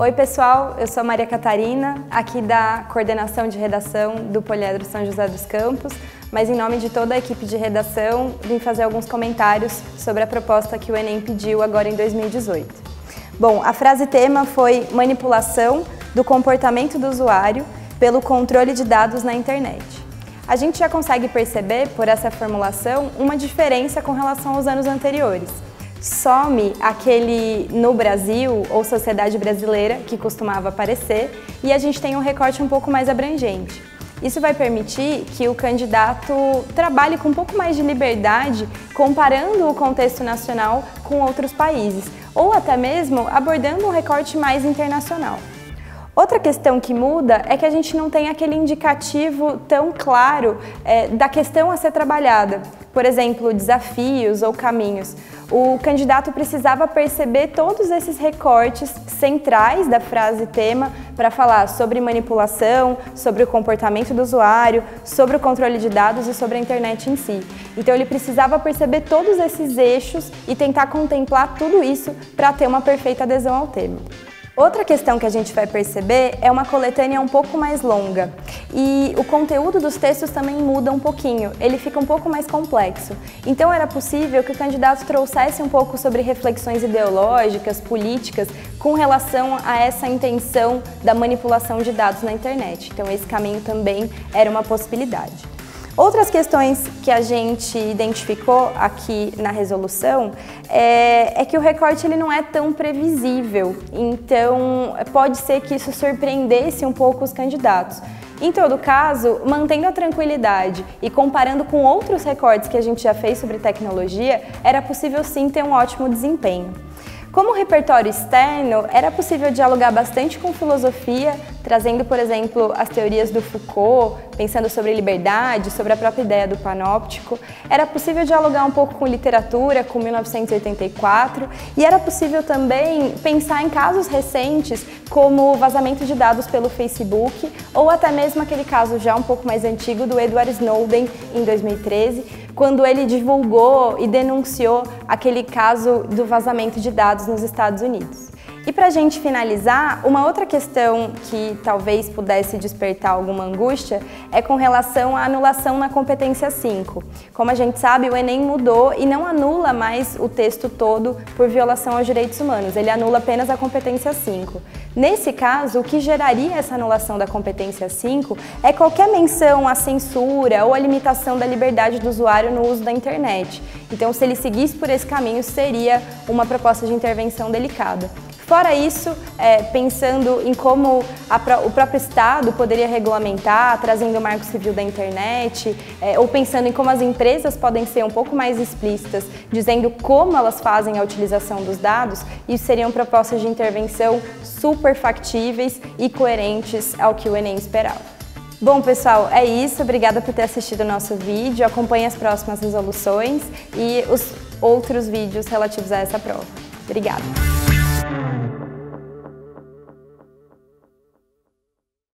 Oi pessoal, eu sou a Maria Catarina, aqui da coordenação de redação do Poliedro São José dos Campos, mas em nome de toda a equipe de redação, vim fazer alguns comentários sobre a proposta que o Enem pediu agora em 2018. Bom, a frase tema foi manipulação do comportamento do usuário pelo controle de dados na internet. A gente já consegue perceber, por essa formulação, uma diferença com relação aos anos anteriores. Some aquele no Brasil ou sociedade brasileira que costumava aparecer e a gente tem um recorte um pouco mais abrangente. Isso vai permitir que o candidato trabalhe com um pouco mais de liberdade comparando o contexto nacional com outros países ou até mesmo abordando um recorte mais internacional. Outra questão que muda é que a gente não tem aquele indicativo tão claro da questão a ser trabalhada. Por exemplo, desafios ou caminhos. O candidato precisava perceber todos esses recortes centrais da frase tema para falar sobre manipulação, sobre o comportamento do usuário, sobre o controle de dados e sobre a internet em si. Então ele precisava perceber todos esses eixos e tentar contemplar tudo isso para ter uma perfeita adesão ao tema. Outra questão que a gente vai perceber é uma coletânea um pouco mais longa e o conteúdo dos textos também muda um pouquinho, ele fica um pouco mais complexo. Então era possível que o candidato trouxesse um pouco sobre reflexões ideológicas, políticas, com relação a essa intenção da manipulação de dados na internet. Então esse caminho também era uma possibilidade. Outras questões que a gente identificou aqui na resolução é que o recorte ele não é tão previsível, então pode ser que isso surpreendesse um pouco os candidatos. Em todo caso, mantendo a tranquilidade e comparando com outros recortes que a gente já fez sobre tecnologia, era possível sim ter um ótimo desempenho. Como repertório externo, era possível dialogar bastante com filosofia, trazendo, por exemplo, as teorias do Foucault, pensando sobre liberdade, sobre a própria ideia do panóptico. Era possível dialogar um pouco com literatura, com 1984, e era possível também pensar em casos recentes, como o vazamento de dados pelo Facebook, ou até mesmo aquele caso já um pouco mais antigo do Edward Snowden, em 2013, quando ele divulgou e denunciou aquele caso do vazamento de dados nos Estados Unidos. E para a gente finalizar, uma outra questão que talvez pudesse despertar alguma angústia é com relação à anulação na competência 5. Como a gente sabe, o Enem mudou e não anula mais o texto todo por violação aos direitos humanos, ele anula apenas a competência 5. Nesse caso, o que geraria essa anulação da competência 5 é qualquer menção à censura ou à limitação da liberdade do usuário no uso da internet. Então, se ele seguisse por esse caminho, seria uma proposta de intervenção delicada. Fora isso, pensando em como o próprio Estado poderia regulamentar, trazendo o Marco Civil da internet, ou pensando em como as empresas podem ser um pouco mais explícitas, dizendo como elas fazem a utilização dos dados, isso seriam propostas de intervenção super factíveis e coerentes ao que o Enem esperava. Bom, pessoal, é isso. Obrigada por ter assistido o nosso vídeo. Acompanhe as próximas resoluções e os outros vídeos relativos a essa prova. Obrigada!